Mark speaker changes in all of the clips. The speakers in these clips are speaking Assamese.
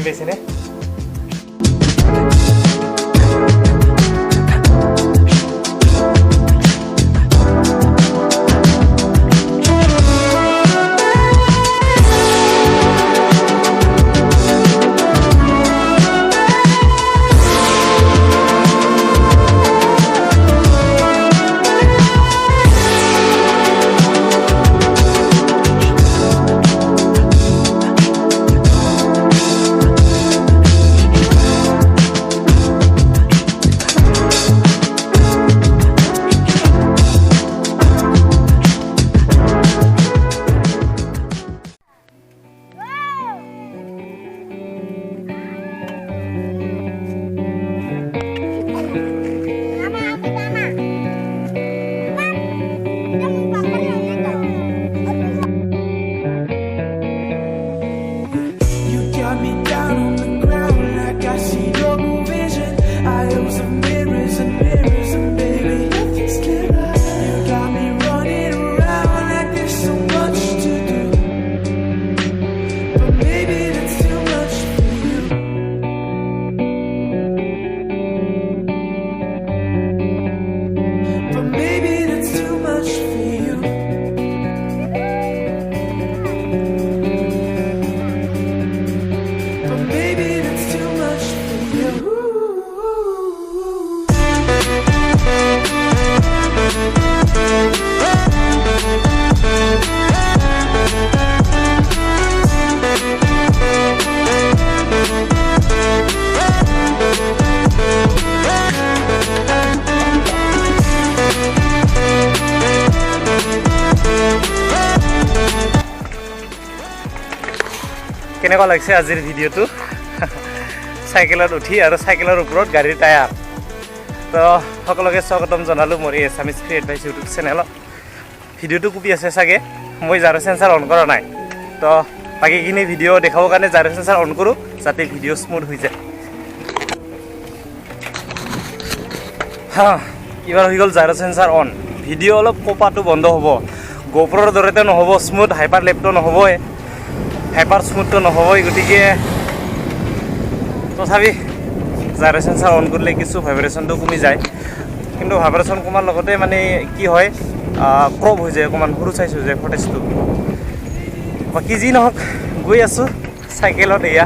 Speaker 1: পাইছেনে কেনেকুৱা লাগিছে আজিৰ ভিডিঅ'টো সাইকেলত উঠি আৰু সাইকেলৰ ওপৰত গাড়ীৰ টায়াৰ তো সকলোকে স্বাগতম জনালোঁ মোৰ এই এছামিজ ফ্ৰী এডভাইচ ইউটিউব চেনেলত ভিডিঅ'টো কপি আছে চাগে মই জাৰো সেন্সাৰ অন কৰা নাই তো বাকীখিনি ভিডিঅ' দেখাবৰ কাৰণে জাৰো সেন্সাৰ অন কৰোঁ যাতে ভিডিঅ' স্মুথ হৈ যায় এবাৰ হৈ গ'ল জাৰো সেন্সাৰ অন ভিডিঅ' অলপ কপাটো বন্ধ হ'ব গোপ্ৰৰ দৰেতো নহ'ব স্মুথ হাইপাৰ লেপটো নহ'বই হাইপাৰ স্মুথটো নহ'বই গতিকে তথাপি জাৰো সেন্সাৰ অন কৰিলে কিছু ভাইব্ৰেশ্যনটো কমি যায় কিন্তু ভাইব্ৰেশ্যন কমাৰ লগতে মানে কি হয় ক্ৰপ হৈ যায় অকণমান সৰু চাইজ হৈ যায় ফটেজটো বাকী যি নহওক গৈ আছোঁ চাইকেলত এয়া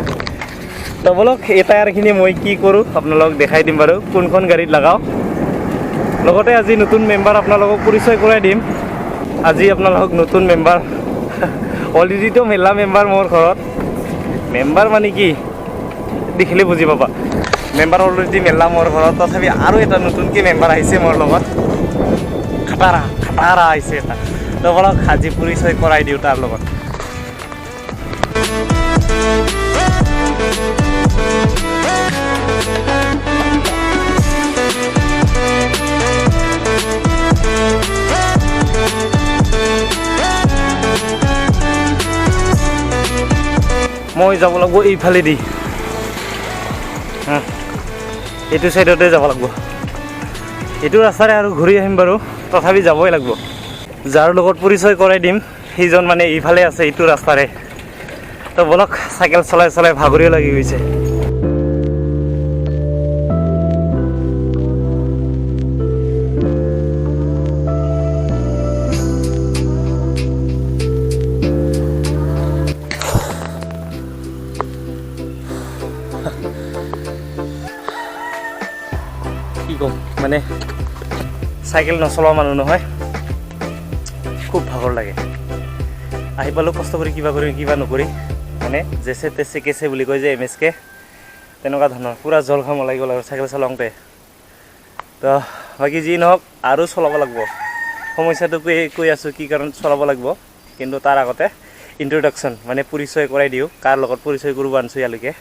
Speaker 1: তো বলক এই টায়াৰখিনি মই কি কৰোঁ আপোনালোকক দেখাই দিম বাৰু কোনখন গাড়ীত লগাওঁ লগতে আজি নতুন মেম্বাৰ আপোনালোকক পৰিচয় কৰাই দিম আজি আপোনালোকক নতুন মেম্বাৰ অলৰেডিতো মেলা মেম্বাৰ মোৰ ঘৰত মেম্বাৰ মানে কি দেখিলে বুজি পাবা মেম্বাৰ অলৰেডি মেলা মোৰ ঘৰত তথাপি আৰু এটা নতুনকৈ মেম্বাৰ আহিছে মোৰ লগত খাটাৰা আহিছে এটা তো বলক আজি পৰিচয় কৰাই দিওঁ তাৰ লগত মই যাব লাগিব এইফালেদি এইটো চাইডতে যাব লাগিব এইটো ৰাস্তাৰে আৰু ঘূৰি আহিম বাৰু তথাপি যাবই লাগিব যাৰ লগত পৰিচয় কৰাই দিম সেইজন মানে এইফালে আছে এইটো ৰাস্তাৰে তো বলক চাইকেল চলাই চলাই ভাগৰিও লাগি গৈছে কি ক'ম মানে চাইকেল নচলোৱা মানুহ নহয় খুব ভাগৰ লাগে আহি পালোঁ কষ্ট কৰি কিবা কৰি কিবা নকৰি মানে জেচে তেচে কেচে বুলি কয় যে MSK তেনেকুৱা ধৰণৰ পূৰা জল খাম ওলাই গ'ল আৰু চাইকেল চলাওঁতে তো বাকী যি নহওক আৰু চলাব লাগিব সমস্যাটো কৈ আছোঁ কি কাৰণ চলাব লাগিব কিন্তু তাৰ আগতে ইন্ট্ৰডাকশ্যন মানে পৰিচয় কৰাই দিওঁ কাৰ লগত পৰিচয় কৰিব আনিছোঁ ইয়ালৈকে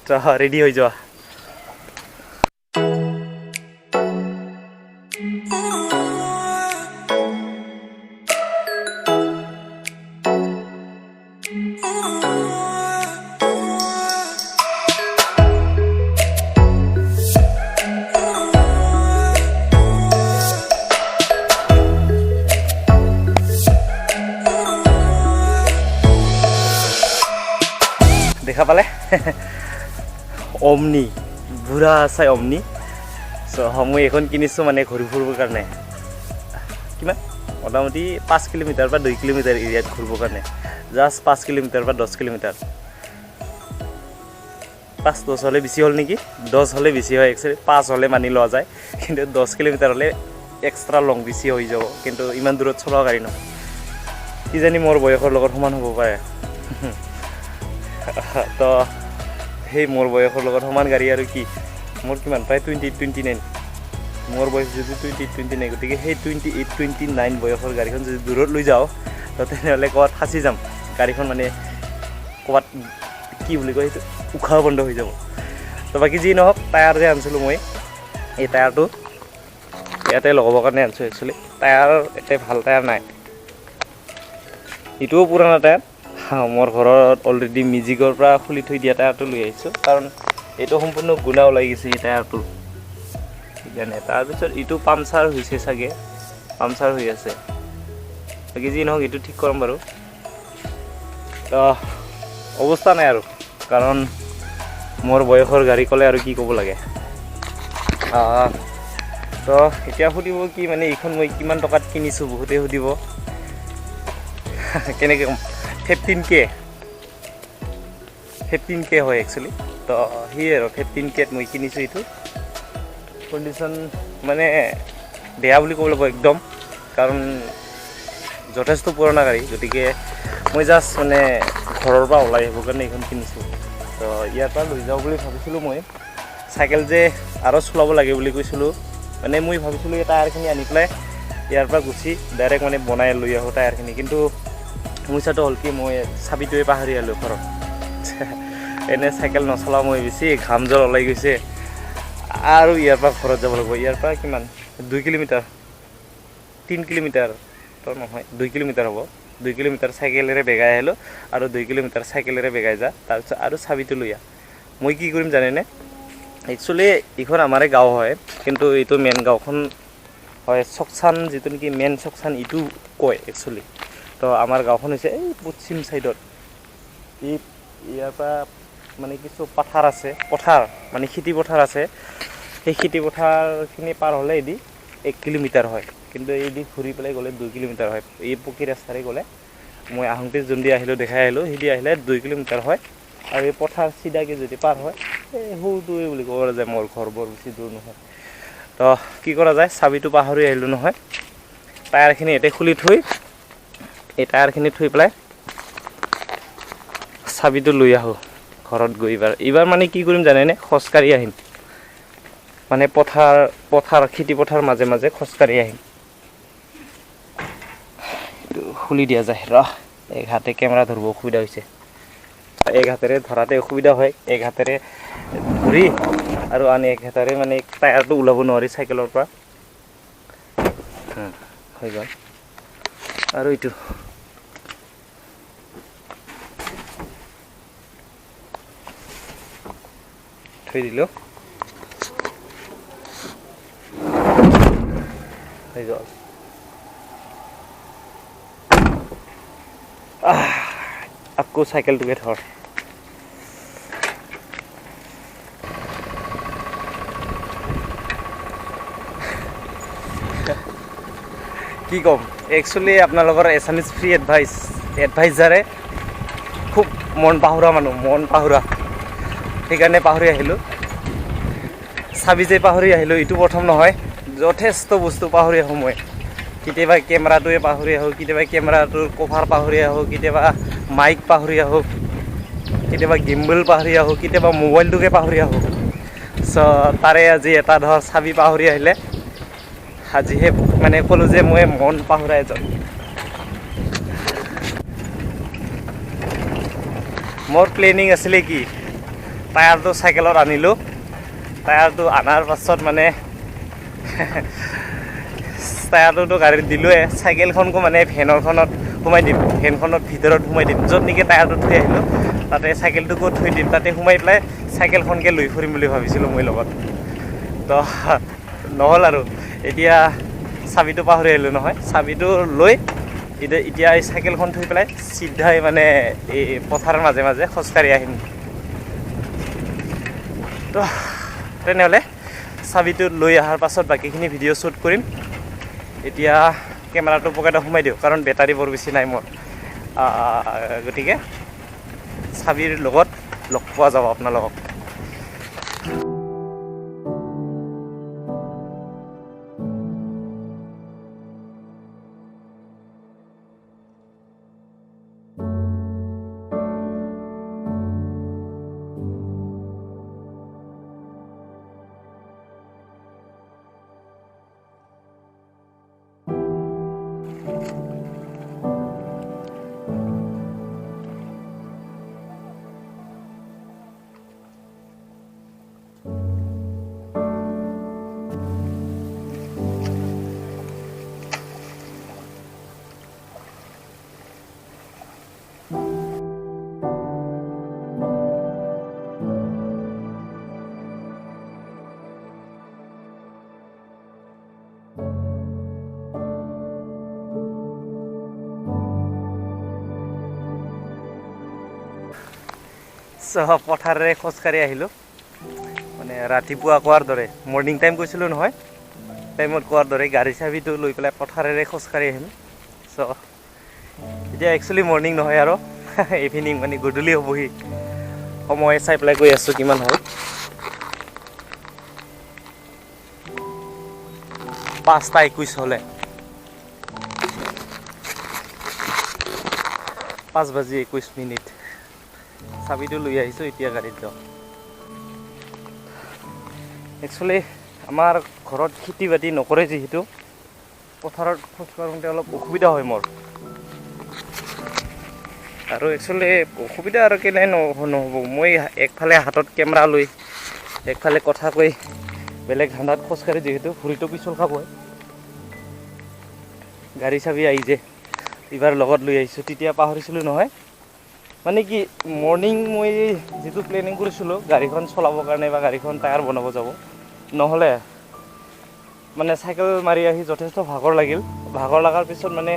Speaker 1: তো ৰেডি হৈ যোৱা দেখা পালে অমনি বুঢ়া চাই অমনি চ' মই এইখন কিনিছোঁ মানে ঘূৰি ফুৰিবৰ কাৰণে কিমান মোটামুটি 5 কিলোমিটাৰ বা 2 কিলোমিটাৰ এৰিয়াত ঘূৰিবৰ কাৰণে জাষ্ট 5 কিলোমিটাৰ বা 10 কিলোমিটাৰ 5-10 হ'লে বেছি হ'ল নেকি 10 হ'লে বেছি হয় একচুৱেলি 5 হ'লে মানি লোৱা যায় কিন্তু 10 কিলোমিটাৰ হ'লে এক্সট্ৰা লং বেছি হৈ যাব কিন্তু ইমান দূৰত চলোৱা গাড়ী নহয় কিজানি মোৰ বয়সৰ লগত সমান হ'ব পাৰে তো সেই মোৰ বয়সৰ লগত সমান গাড়ী আৰু কি মোৰ কিমান প্ৰায় 28-29 মোৰ বয়স যদি 28-29 গতিকে সেই 28-29 বয়সৰ গাড়ীখন যদি দূৰত লৈ যাওঁ তো তেনেহ'লে ক'ৰবাত ফাঁচি যাম গাড়ীখন মানে ক'ৰবাত কি বুলি কয় সেইটো উশাহ বন্ধ হৈ যাব তো বাকী যি নহওক টায়াৰ যে আনিছিলোঁ মই এই টায়াৰটো ইয়াতে লগাবৰ কাৰণে আনিছোঁ একচুৱেলি টায়াৰ এতে ভাল টায়াৰ নাই এইটোও পুৰণা টায়াৰ মোৰ ঘৰত অলৰেডি মিউজিকৰ পৰা খুলি থৈ দিয়া টায়াৰটো লৈ আহিছোঁ কাৰণ এইটো সম্পূৰ্ণ গুণা ওলাই গৈছে এই টায়াৰটো সেইকাৰণে তাৰপিছত এইটো পামচাৰ হৈছে চাগে পামচাৰ হৈ আছে বাকী যি নহওক এইটো ঠিক কৰাম বাৰু অৱস্থা নাই আৰু কাৰণ মোৰ বয়সৰ গাড়ী ক'লে আৰু কি ক'ব লাগে তো এতিয়া সুধিব কি মানে এইখন মই কিমান টকাত কিনিছোঁ বহুতেই সুধিব কেনেকৈ ক'ম 15K হয় একচুৱেলি তো সেয়ে আৰু 15Kত মই কিনিছোঁ এইটো কণ্ডিশ্যন মানে বেয়া বুলি ক'ব লাগিব একদম কাৰণ যথেষ্ট পুৰণা গাড়ী গতিকে মই জাষ্ট মানে ঘৰৰ পৰা ওলাই আহিবৰ কাৰণে এইখন কিনিছোঁ তো ইয়াৰ পৰা লৈ যাওঁ বুলি ভাবিছিলোঁ মই চাইকেল যে আৰু চলাব লাগে বুলি কৈছিলোঁ মানে মই ভাবিছিলোঁ এই টায়াৰখিনি আনি পেলাই ইয়াৰ পৰা গুচি ডাইৰেক্ট মানে বনাই লৈ আহোঁ টায়াৰখিনি কিন্তু সমস্যাটো হ'ল কি মই চাবিটোৱে পাহৰি আহিলোঁ ঘৰত এনে চাইকেল নচলাওঁ মই বেছি ঘাম জল ওলাই গৈছে আৰু ইয়াৰ পৰা ঘৰত যাব লাগিব ইয়াৰ পৰা কিমান 2 কিলোমিটাৰ 3 কিলোমিটাৰ তো নহয় 2 কিলোমিটাৰ হ'ব 2 কিলোমিটাৰ চাইকেলেৰে বেগাই আহিলোঁ আৰু 2 কিলোমিটাৰ চাইকেলেৰে বেগাই যা তাৰপিছত আৰু চাবিটো লৈ আহ মই কি কৰিম জানেনে একচুৱেলি এইখন আমাৰে গাঁও হয় কিন্তু এইটো মেইন গাঁওখন হয় চকচান যিটো নেকি মেইন চকচান এইটো কয় একচুৱেলি তো আমাৰ গাঁওখন হৈছে এই পশ্চিম ছাইডত ইয়াৰ পৰা মানে কিছু পথাৰ আছে পথাৰ মানে খেতি পথাৰ আছে সেই খেতি পথাৰখিনি পাৰ হ'লে এদি 1 কিলোমিটাৰ হয় কিন্তু এইদি ঘূৰি পেলাই গ'লে 2 কিলোমিটাৰ হয় এই পকী ৰাস্তাৰে গ'লে মই আহোঁতে যোনদি আহিলোঁ দেখাই আহিলোঁ সেইদি আহিলে 2 কিলোমিটাৰ হয় আৰু এই পথাৰ চিধাকৈ যদি পাৰ হয় এই সৰুটোৱে বুলি ক'ব যায় মোৰ ঘৰ বৰ বেছি দূৰ নহয় তো কি কৰা যায় চাবিটো পাহৰি আহিলোঁ নহয় টায়াৰখিনি ইয়াতে খুলি থৈ এই টায়াৰখিনি থৈ পেলাই চাবিটো লৈ আহোঁ ঘৰত গৈ এইবাৰ মানে কি কৰিম জানেনে খোজকাঢ়ি আহিম মানে পথাৰ খেতি পথাৰ মাজে মাজে খোজকাঢ়ি আহিম এইটো খুলি দিয়া যায় এক হাতে কেমেৰা ধৰিব অসুবিধা হৈছে এক হাতেৰে ধৰাতে অসুবিধা হয় এক হাতেৰে ধৰি আৰু আন এক হাতেৰে মানে টায়াৰটো ওলাব নোৱাৰি চাইকেলৰ পৰা হৈ গ'ল আৰু এইটো থৈ দিলোঁ হৈ গ'ল আকৌ চাইকেলটোকে ধৰ কি ক'ম একচুৱেলি আপোনালোকৰ এছামিজ ফ্ৰী এডভাইজাৰে খুব মন পাহৰা মানুহ মন পাহৰা সেইকাৰণে পাহৰি আহিলোঁ চাবি যে পাহৰি আহিলোঁ এইটো প্ৰথম নহয় যথেষ্ট বস্তু পাহৰি আহোঁ মই কেতিয়াবা কেমেৰাটোৱে পাহৰি আহোঁ কেতিয়াবা কেমেৰাটোৰ কভাৰ পাহৰি আহোঁ কেতিয়াবা মাইক পাহৰি আহোঁ কেতিয়াবা গিম্বল পাহৰি আহোঁ কেতিয়াবা মোবাইলটোকে পাহৰি আহোঁ চ' তাৰে আজি এটা ধৰ চাবি পাহৰি আহিলে আজিহে মানে ক'লোঁ যে মই মন পাহৰা এজন মোৰ প্লেনিং আছিলে কি টায়াৰটো চাইকেলত আনিলোঁ টায়াৰটো অনাৰ পাছত মানে টায়াৰটোতো গাড়ীত দিলোঁৱে চাইকেলখনকো মানে ভেনৰখনত সোমাই দিম ভেনখনত ভিতৰত সোমাই দিম য'ত নেকি টায়াৰটো থৈ আহিলোঁ তাতে চাইকেলটোকো থৈ দিম তাতে সোমাই পেলাই চাইকেলখনকে লৈ ফুৰিম বুলি ভাবিছিলোঁ মই লগত তো নহ'ল আৰু এতিয়া চাবিটো পাহৰি আহিলোঁ নহয় চাবিটো লৈ এতিয়া এই চাইকেলখন থৈ পেলাই চিধাই মানে এই পথাৰৰ মাজে মাজে খোজকাঢ়ি আহিম তো তেনেহ'লে চাবিটো লৈ অহাৰ পাছত বাকীখিনি ভিডিঅ' শ্বুট কৰিম। এতিয়া কেমেৰাটো পকেটত সোমাই দিওঁ, কাৰণ বেটাৰী বৰ বেছি নাই মোৰ। গতিকে চাবিৰ লগত লগ পোৱা যাব আপোনালোকক। পথাৰেৰে খোজকাঢ়ি আহিলোঁ, মানে ৰাতিপুৱা কোৱাৰ দৰে, মৰ্ণিং টাইম কৈছিলোঁ নহয়, টাইমত কোৱাৰ দৰে গাড়ী চাবিটো লৈ পেলাই পথাৰেৰে খোজকাঢ়ি আহিম। চ' এতিয়া একচুৱেলি মৰ্ণিং নহয় আৰু ইভিনিং, মানে গধূলি হ'বহি। সময় চাই পেলাই গৈ আছোঁ কিমান হ'ল। 5:21 হ'লে, 5:21। চাবিটো লৈ আহিছোঁ, এতিয়া গাড়ীত যাওঁ। একচুৱেলি আমাৰ ঘৰত খেতি বাতি নকৰে, যিহেতু পথাৰত খোজ কাঢ়োঁতে অলপ অসুবিধা হয় মোৰ। আৰু একচুৱেলি অসুবিধা আৰু কেনে নহ'ব, মই একফালে হাতত কেমেৰা লৈ একফালে কথা কৈ বেলেগ ধান্দাত খোজকাঢ়ি, যিহেতু ভৰিটো পিছল খাবই। গাড়ী চাবি আহি যে এইবাৰ লগত লৈ আহিছোঁ, তেতিয়া পাহৰিছিলোঁ নহয়। মানে কি, মৰ্ণিং মই যিটো প্লেনিং কৰিছিলোঁ গাড়ীখন চলাবৰ কাৰণে বা গাড়ীখন টায়াৰ বনাব যাব, নহ'লে মানে চাইকেল মাৰি আহি যথেষ্ট ভাগৰ লাগিল। ভাগৰ লগাৰ পিছত মানে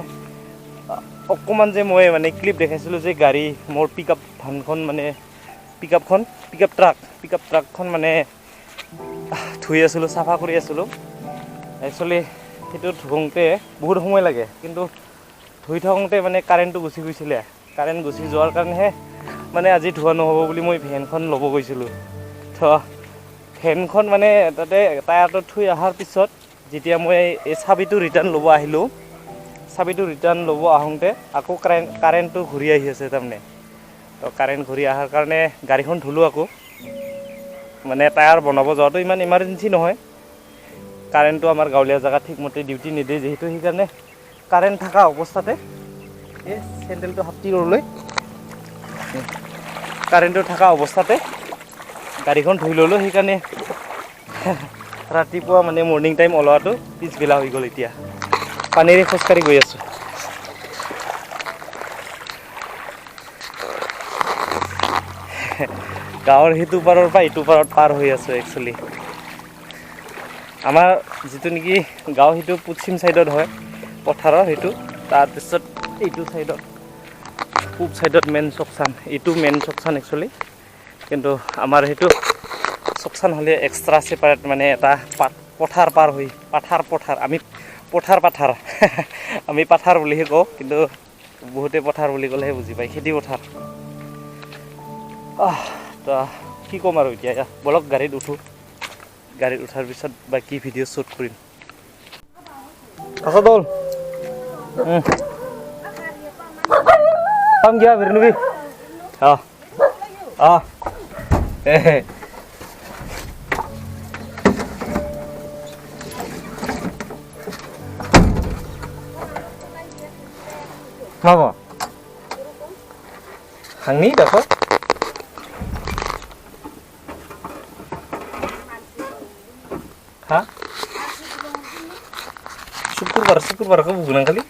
Speaker 1: অকণমান যে মই মানে ক্লিপ দেখাইছিলোঁ যে গাড়ী মোৰ পিক আপ ভানখন, মানে পিক আপ ট্ৰাকখন মানে ধুই আছিলোঁ, চাফা কৰি আছিলোঁ। একচুৱেলি সেইটো ধুওঁতে বহুত সময় লাগে, কিন্তু ধুই থাকোঁতে মানে কাৰেণ্টটো গুচি গৈছিলে। কাৰেণ্ট গুচি যোৱাৰ কাৰণেহে মানে আজি ধোৱা নহ'ব বুলি মই ভেনখন ল'ব গৈছিলোঁ। তো ভেনখন মানে তাতে টায়াৰটো থৈ অহাৰ পিছত যেতিয়া মই এই চাবিটো ৰিটাৰ্ণ ল'ব আহিলোঁ, চাবিটো ৰিটাৰ্ণ ল'ব আহোঁতে আকৌ কাৰেণ্টটো ঘূৰি আহি আছে তাৰমানে। তো কাৰেণ্ট ঘূৰি অহাৰ কাৰণে গাড়ীখন ধুলোঁ আকৌ। মানে টায়াৰ বনাব যোৱাটো ইমান ইমাৰ্জেঞ্চি নহয়, কাৰেণ্টটো আমাৰ গাঁৱলীয়া জেগাত ঠিকমতে ডিউটি নিদিয়ে যিহেতু, সেইকাৰণে কাৰেণ্ট থকা অৱস্থাতে এই চেণ্ডেলটো হাতী লৈ কাৰেণ্টটো থকা অৱস্থাতে গাড়ীখন ধুই ল'লোঁ। সেইকাৰণে ৰাতিপুৱা মানে মৰ্ণিং টাইম ওলোৱাটো পিছবেলা হৈ গ'ল। এতিয়া পানীৰে খোজকাঢ়ি গৈ আছোঁ। গাঁৱৰ সিটো পাৰৰ পৰা ইটো পাৰত পাৰ হৈ আছোঁ। একচুৱেলি আমাৰ যিটো নেকি গাঁও, সেইটো পশ্চিম ছাইডত হয় পথাৰৰ, সেইটো তাৰপিছত এইটো ছাইডত পূব ছাইডত মেইন চকচান, এইটো মেইন চকচান একচুৱেলি। কিন্তু আমাৰ সেইটো চকচান হ'লে এক্সট্ৰা ছেপাৰেট, মানে এটা পথাৰ পাৰ হৈ, পথাৰ আমি পথাৰ আমি পাথাৰ বুলিহে কওঁ, কিন্তু বহুতে পথাৰ বুলি ক'লেহে বুজি পায়, খেতি পথাৰ। তো কি ক'ম আৰু এতিয়া, বলক গাড়ীত উঠোঁ। গাড়ীত উঠাৰ পিছত বাকী ভিডিঅ' শ্বুট কৰিম। আছা দল পাম গিয়া বেৰনবি Mama hàng ní được không? Hah? Syukur kamu gunakan kali?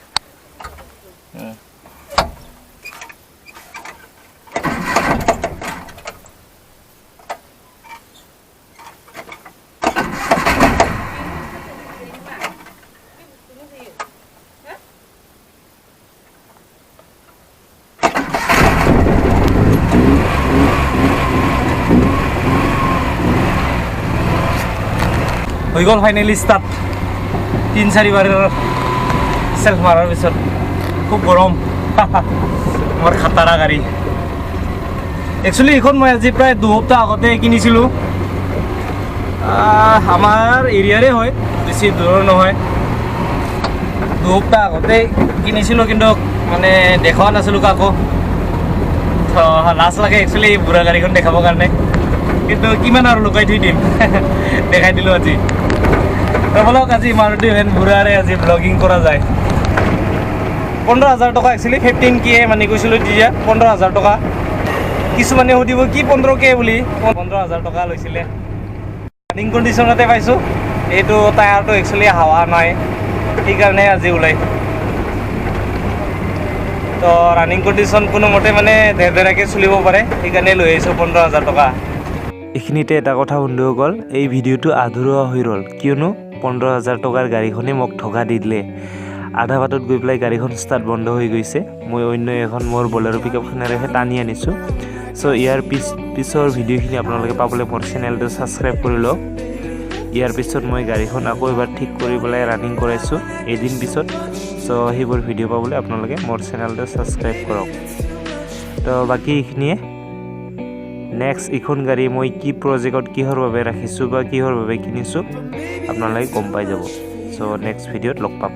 Speaker 1: হৈ গ'ল ফাইনেলি ষ্টাৰ্ট 3-4 বাৰ চেল্ফ মাৰাৰ পিছত খুব গৰম মোৰ খাটাৰা গাড়ী একচুৱেলি এইখন মই আজি প্ৰায় 2 সপ্তাহ আগতে কিনিছিলোঁ আমাৰ এৰিয়াৰে হয় বেছি দূৰৰ নহয় 2 সপ্তাহ আগতে কিনিছিলোঁ কিন্তু মানে দেখাও নাছিলোঁ কাকো লাজ লাগে একচুৱেলি বুঢ়া গাড়ীখন দেখাবৰ কাৰণে কিন্তু কিমান আৰু লুকাই থৈ দিম দেখাই দিলোঁ আজি বলক আজি মাৰুতি ভেন বুঢ়াৰে আজি ব্লগিং কৰা যায় 15,000 টকা একচুৱেলি 15K মানে কৈছিলোঁ তেতিয়া 15,000 টকা কিছুমানে সুধিব কি 15K বুলি 15,000 টকা লৈছিলে ৰানিং কণ্ডিশ্যনতে পাইছোঁ এইটো টায়াৰটো একচুৱেলি হাৱা নাই সেইকাৰণে আজি ওলাই তো ৰানিং কণ্ডিশ্যন কোনোমতে মানে ধেৰধেৰাকৈ চলিব পাৰে সেইকাৰণে লৈ আহিছোঁ 15,000 টকা এইখিনিতে এটা কথা সন্দেহ গ'ল এই ভিডিঅ'টো আধৰুৱা হৈ ৰ'ল কিয়নো 15,000 টকাৰ গাড়ীখনে মোক ঠগা দি দিলে আধা বাটত গৈ পেলাই গাড়ীখন ষ্টাৰ্ট বন্ধ হৈ গৈছে মই অন্য এখন মোৰ বলেৰো পিকআপখনেৰেহে টানি আনিছোঁ চ' ইয়াৰ পিছৰ ভিডিঅ'খিনি আপোনালোকে পাবলৈ মোৰ চেনেলটো ছাবস্ক্ৰাইব কৰি লওক ইয়াৰ পিছত মই গাড়ীখন আকৌ এবাৰ ঠিক কৰি পেলাই ৰানিং কৰাইছোঁ এদিন পিছত চ' সেইবোৰ ভিডিঅ' পাবলৈ আপোনালোকে মোৰ চেনেলটো ছাবস্ক্ৰাইব কৰক তো বাকী এইখিনিয়ে নেক্সট এইখন গাড়ী মই কি প্ৰজেক্টত কিহৰ বাবে ৰাখিছোঁ বা কিহৰ বাবে কিনিছোঁ আপোনালোকে গম পাই যাব চ' নেক্সট ভিডিঅ'ত লগ পাম